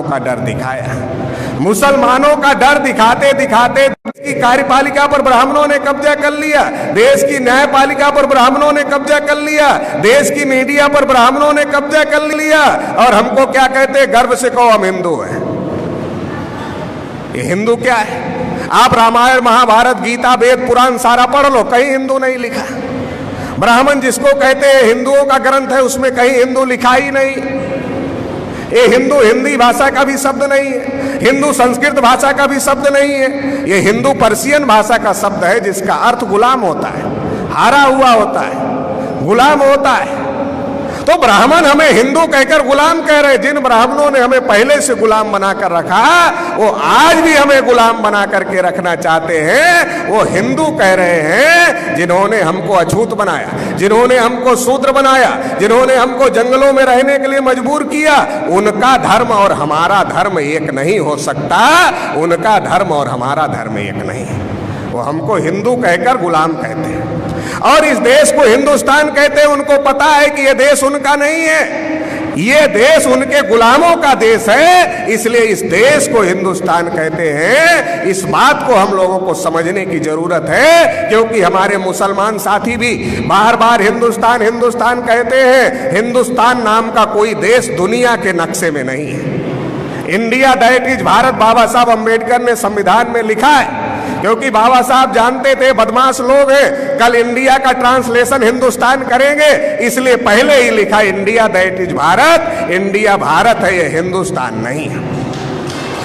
का डर दिखाया। मुसलमानों का डर दिखाते दिखाते देश की कार्यपालिका पर ब्राह्मणों ने कब्जा कर लिया, देश की न्यायपालिका पर ब्राह्मणों ने कब्जा कर लिया, देश की मीडिया पर ब्राह्मणों ने कब्जा कर लिया। और हमको क्या कहते हैं? गर्व से कहो हम हिंदू हैं। ये हिंदू क्या है? आप रामायण महाभारत गीता वेद पुराण सारा पढ़ लो, कहीं हिंदू नहीं लिखा। ब्राह्मण जिसको कहते हैं हिंदुओं का ग्रंथ है, उसमें कहीं हिंदू लिखा ही नहीं। ये हिंदू हिंदी भाषा का भी शब्द नहीं है, हिंदू संस्कृत भाषा का भी शब्द नहीं है। ये हिंदू पर्शियन भाषा का शब्द है, जिसका अर्थ गुलाम होता है, हारा हुआ होता है, गुलाम होता है। तो ब्राह्मण हमें हिंदू कहकर गुलाम कह रहे। जिन ब्राह्मणों ने हमें पहले से गुलाम बनाकर रखा, वो आज भी हमें गुलाम बना करके रखना चाहते हैं। वो हिंदू कह रहे हैं जिन्होंने हमको अछूत बनाया, जिन्होंने हमको शूद्र बनाया, जिन्होंने हमको जंगलों में रहने के लिए मजबूर किया, उनका धर्म और हमारा धर्म एक नहीं हो सकता। उनका धर्म और हमारा धर्म एक नहीं है। वो हमको हिंदू कहकर गुलाम कहते हैं और इस देश को हिंदुस्तान कहते हैं। उनको पता है कि ये देश उनका नहीं है, ये देश उनके गुलामों का देश है, इसलिए इस देश को हिंदुस्तान कहते हैं। इस बात को हम लोगों को समझने की जरूरत है, क्योंकि हमारे मुसलमान साथी भी बार बार हिंदुस्तान हिंदुस्तान कहते हैं। हिंदुस्तान नाम का कोई देश दुनिया के नक्शे में नहीं है। इंडिया दैट इज भारत बाबा साहब अम्बेडकर ने संविधान में लिखा है, क्योंकि बाबा साहब जानते थे बदमाश लोग हैं, कल इंडिया का ट्रांसलेशन हिंदुस्तान करेंगे, इसलिए पहले ही लिखा India that is Bharat. India Bharat है, ये हिंदुस्तान नहीं है।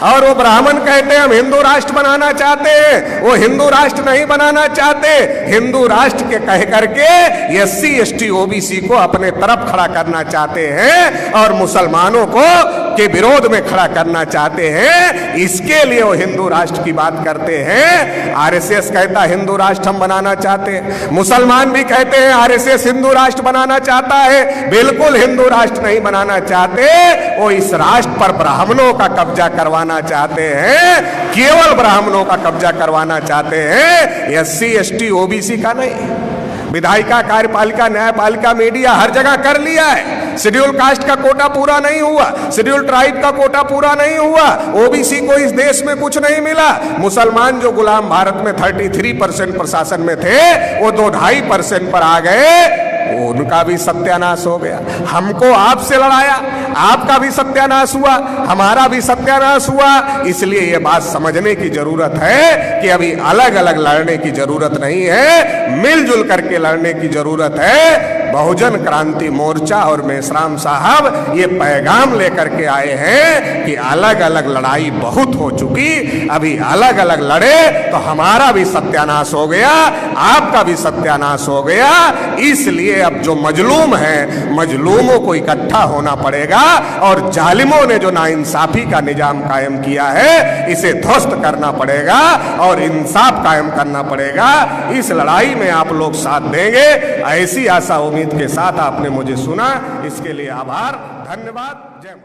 और वो ब्राह्मण कहते हैं हम हिंदू राष्ट्र बनाना चाहते हैं, वो हिंदू राष्ट्र नहीं बनाना चाहते। हिंदू राष्ट्र के कह करके SC ST OBC को अपने तरफ खड़ा करना चाहते हैं और मुसलमानों को के विरोध में खड़ा करना चाहते हैं। इसके लिए वो हिंदू राष्ट्र की बात करते हैं। RSS कहता है हिंदू राष्ट्र हम बनाना चाहते हैं, मुसलमान भी कहते हैं RSS हिंदू राष्ट्र बनाना चाहता है। बिल्कुल हिंदू राष्ट्र नहीं बनाना चाहते, वो इस राष्ट्र पर ब्राह्मणों का कब्जा करवाना चाहते हैं, केवल ब्राह्मणों का कब्जा करवाना चाहते हैं, SC ST OBC का नहीं। विधायिका, कार्यपालिका, न्यायपालिका, मीडिया हर जगह कर लिया है। शेड्यूल कास्ट का कोटा पूरा नहीं हुआ, शेड्यूल ट्राइब का कोटा पूरा नहीं हुआ, OBC को इस देश में कुछ नहीं मिला। मुसलमान जो गुलाम भारत में 33% प्रशासन में थे, वो 2-2.5% पर आ गए, उनका भी सत्यानाश हो गया। हमको आपसे लड़ाया, आपका भी सत्यानाश हुआ, हमारा भी सत्यानाश हुआ। इसलिए ये बात समझने की जरूरत है कि अभी अलग अलग लड़ने की जरूरत नहीं है, मिलजुल करके लड़ने की जरूरत है। बहुजन क्रांति मोर्चा और मेश्राम साहब ये पैगाम लेकर के आए हैं कि अलग अलग लड़ाई बहुत हो चुकी, अभी अलग अलग लड़े तो हमारा भी सत्यानाश हो गया, आपका भी सत्यानाश हो गया। इसलिए अब जो मजलूम है, मजलूमों को इकट्ठा होना पड़ेगा और जालिमों ने जो नाइंसाफी का निजाम कायम किया है, इसे ध्वस्त करना पड़ेगा और इंसाफ कायम करना पड़ेगा। इस लड़ाई में आप लोग साथ देंगे, ऐसी आशा उम्मीद के साथ आपने मुझे सुना, इसके लिए आभार, धन्यवाद। जय